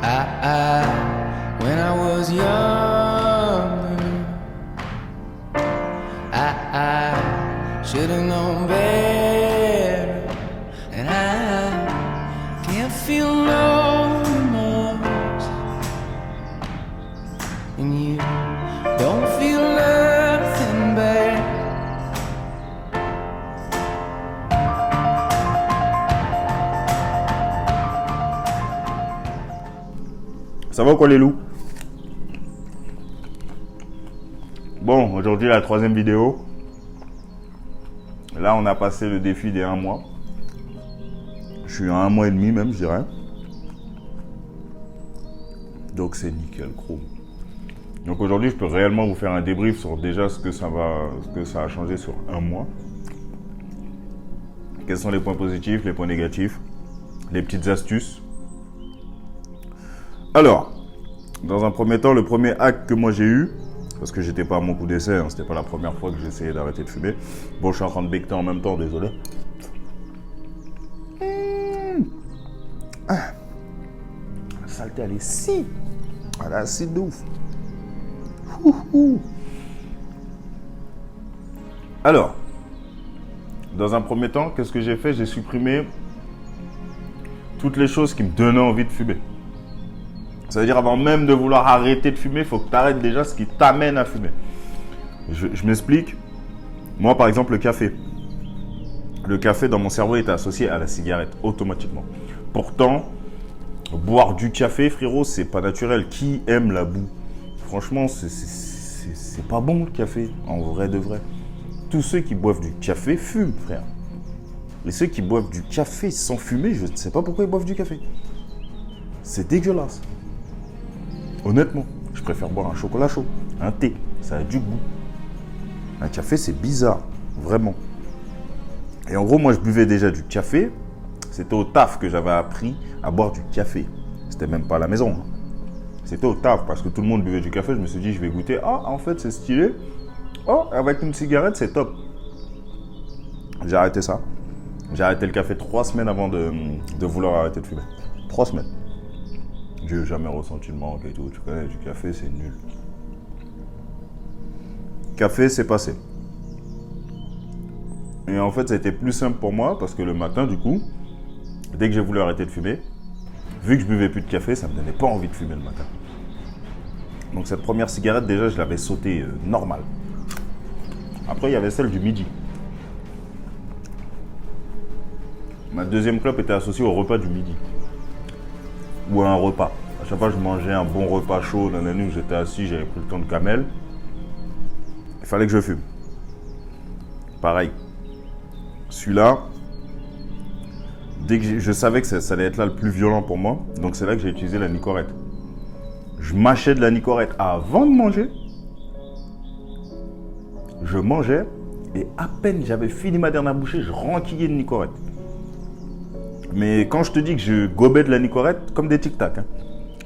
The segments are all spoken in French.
When I was younger, I should have known better, and I can't feel no remorse, and you don't feel nothing bad. Ça va quoi les loups? Bon, aujourd'hui la troisième vidéo. Là on a passé le défi des 1 mois. Je suis à 1 mois et demi même je dirais. Donc c'est nickel chrome. Donc aujourd'hui je peux réellement vous faire un débrief sur déjà ce que ça a changé sur 1 mois. Quels sont les points positifs, les points négatifs, les petites astuces. Alors, dans un premier temps, le premier hack que moi j'ai eu, parce que j'étais pas à mon coup d'essai, hein, c'était pas la première fois que j'essayais d'arrêter de fumer. Bon, je suis en train de becter en même temps, désolé. La saleté, elle est si de ouf. Alors, dans un premier temps, qu'est-ce que j'ai fait? J'ai supprimé toutes les choses qui me donnaient envie de fumer. Ça veut dire avant même de vouloir arrêter de fumer, il faut que tu arrêtes déjà ce qui t'amène à fumer. Je m'explique. Moi, par exemple, le café. Le café, dans mon cerveau, était associé à la cigarette, automatiquement. Pourtant, boire du café, frérot, c'est pas naturel. Qui aime la boue? Franchement, c'est pas bon le café, en vrai de vrai. Tous ceux qui boivent du café fument, frère. Et ceux qui boivent du café sans fumer, je ne sais pas pourquoi ils boivent du café. C'est dégueulasse. Honnêtement, je préfère boire un chocolat chaud, un thé, ça a du goût. Un café, c'est bizarre, vraiment. Et en gros, moi, je buvais déjà du café. C'était au taf que j'avais appris à boire du café. C'était même pas à la maison. Hein. C'était au taf parce que tout le monde buvait du café. Je me suis dit, je vais goûter. Ah, en fait, c'est stylé. Oh, avec une cigarette, c'est top. J'ai arrêté ça. J'ai arrêté le café 3 semaines avant de vouloir arrêter de fumer. 3 semaines. Je n'ai jamais ressenti le manque et tout. Tu connais, du café, c'est nul. Café, c'est passé. Et en fait, ça a été plus simple pour moi parce que le matin, du coup, dès que j'ai voulu arrêter de fumer, vu que je buvais plus de café, ça ne me donnait pas envie de fumer le matin. Donc cette première cigarette, déjà, je l'avais sautée normal. Après, il y avait celle du midi. Ma deuxième clope était associée au repas du midi. Ou à un repas. À chaque fois, je mangeais un bon repas chaud dans la nuit où j'étais assis, j'avais pris le temps de camel. Il fallait que je fume. Pareil. Celui-là, dès que je savais que ça allait être là le plus violent pour moi, donc c'est là que j'ai utilisé la Nicorette. Je mâchais de la Nicorette avant de manger. Je mangeais et à peine j'avais fini ma dernière bouchée, je renquillais de Nicorette. Mais quand je te dis que je gobais de la Nicorette, comme des tic-tac, hein,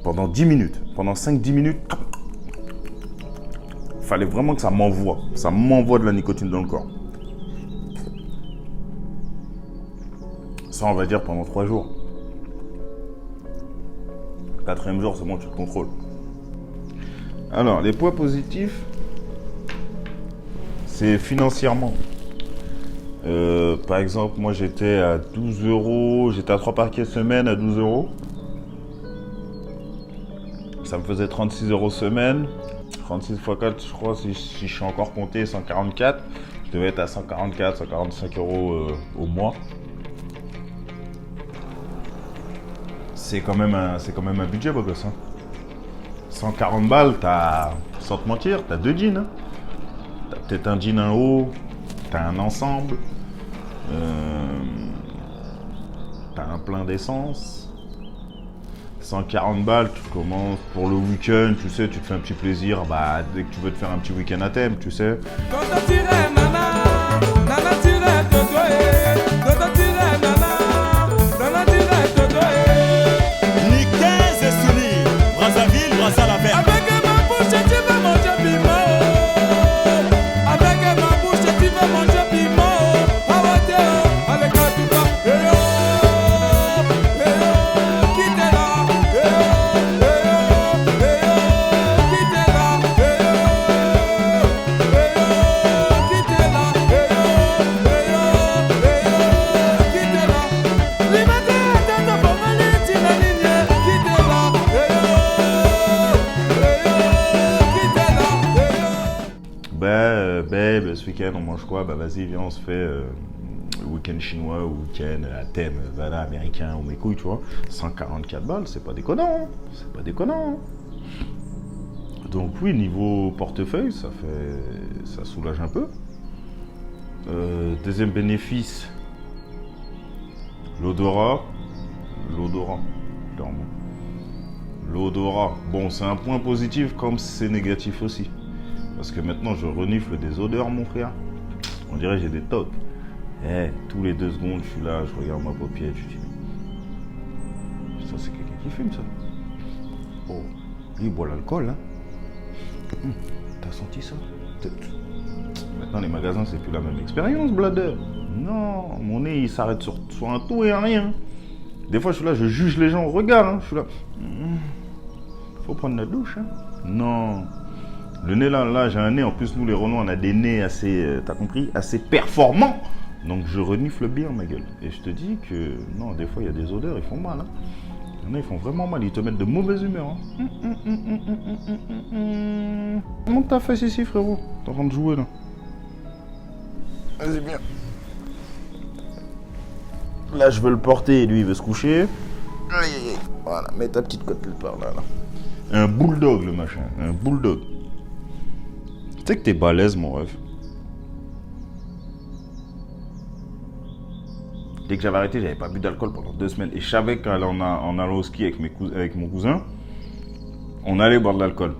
pendant 10 minutes, pendant 5-10 minutes, il fallait vraiment que ça m'envoie de la nicotine dans le corps. Ça, on va dire pendant 3 jours. 4e jour, c'est bon, tu te contrôles. Alors, les points positifs, c'est financièrement. Par exemple, moi j'étais à 12 €, j'étais à 3 paquets semaine à 12 €. Ça me faisait 36 € semaine. 36 x 4, je crois, si je suis encore compté, 144. Je devais être à 144, 145 € au mois. C'est quand même un budget, beau gosse. Hein. 140 balles, sans te mentir, t'as 2 jeans. Hein. T'as peut-être un jean en haut, t'as un ensemble, t'as un plein d'essence. 140 balles, tu commences pour le week-end, tu sais, tu te fais un petit plaisir, bah, dès que tu veux te faire un petit week-end à thème, tu sais. week-end, on mange quoi? Bah vas-y, viens, on se fait week-end chinois ou week-end à thème, voilà, américain ou mes couilles, tu vois. 144 balles, c'est pas déconnant, hein. C'est pas déconnant. Hein. Donc oui, niveau portefeuille, ça soulage un peu. Deuxième bénéfice, l'odorat, clairement. L'odorat, bon, c'est un point positif comme c'est négatif aussi. Parce que maintenant, je renifle des odeurs, mon frère. On dirait que j'ai des tocs. Tous les 2 secondes, je suis là, je regarde ma paupière, je dis, ça, c'est quelqu'un qui fume, ça. Oh, lui, il boit l'alcool, hein. T'as senti ça? Maintenant, les magasins, c'est plus la même expérience, blader. Non, mon nez, il s'arrête sur un tout et un rien. Des fois, je suis là, je juge les gens au regard, hein. Je suis là. Faut prendre la douche, hein. Non. Le nez, là, j'ai un nez. En plus, nous, les Renois, on a des nez assez, t'as compris, assez performants. Donc, je renifle bien ma gueule. Et je te dis que, non, des fois, il y a des odeurs, ils font mal, hein. Il y en a, ils font vraiment mal. Ils te mettent de mauvaise humeur, hein. Monte ta fesse ici, frérot. T'es en train de jouer, là. Vas-y, bien. Là, je veux le porter et lui, il veut se coucher. Aïe, aïe, aïe. Voilà, mets ta petite côte par là, là. Un bulldog, le machin. Un bulldog. Tu sais que t'es balèze, mon ref. Dès que j'avais arrêté, j'avais pas bu d'alcool pendant 2 semaines. Et je savais qu'en allant au ski avec mon cousin, on allait boire de l'alcool.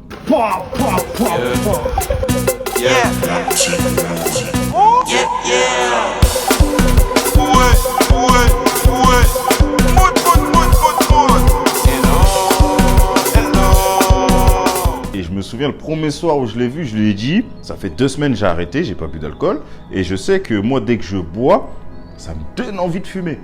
Et je me souviens, le premier soir où je l'ai vu, je lui ai dit, ça fait 2 semaines que j'ai arrêté, j'ai pas bu d'alcool. Et je sais que moi, dès que je bois, ça me donne envie de fumer.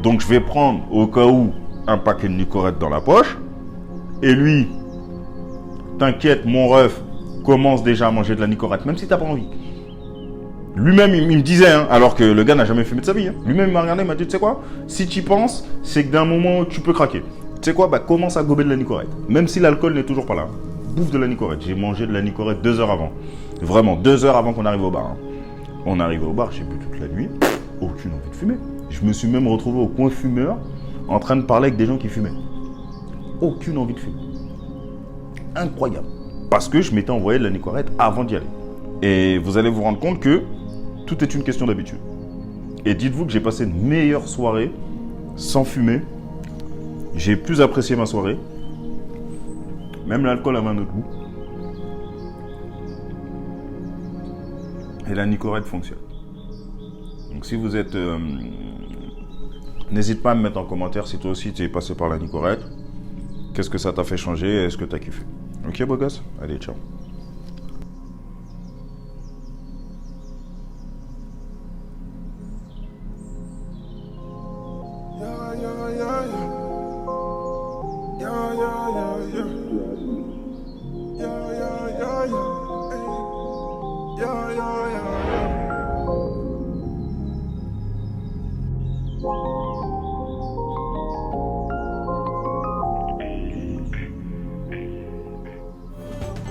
Donc je vais prendre au cas où un paquet de Nicorette dans la poche. Et lui, t'inquiète, mon ref commence déjà à manger de la Nicorette, même si t'as pas envie. Lui-même, il me disait, hein, alors que le gars n'a jamais fumé de sa vie. Hein. Lui-même, il m'a regardé, il m'a dit, tu sais quoi, si tu y penses, c'est que d'un moment, tu peux craquer. Tu sais quoi, bah commence à gober de la Nicorette. Même si l'alcool n'est toujours pas là. Bouffe de la Nicorette. J'ai mangé de la Nicorette 2 heures avant. Vraiment, 2 heures avant qu'on arrive au bar. Hein. On arrive au bar, j'ai bu toute la nuit. Aucune envie de fumer. Je me suis même retrouvé au coin fumeur, en train de parler avec des gens qui fumaient. Aucune envie de fumer. Incroyable. Parce que je m'étais envoyé de la Nicorette avant d'y aller. Et vous allez vous rendre compte que tout est une question d'habitude. Et dites-vous que j'ai passé une meilleure soirée sans fumer. J'ai plus apprécié ma soirée. Même l'alcool avait un autre goût. Et la Nicorette fonctionne. Donc si vous êtes... n'hésite pas à me mettre en commentaire si toi aussi tu es passé par la Nicorette. Qu'est-ce que ça t'a fait changer? Est-ce que t'as kiffé? Ok, beau gosse? Allez, ciao.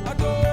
I go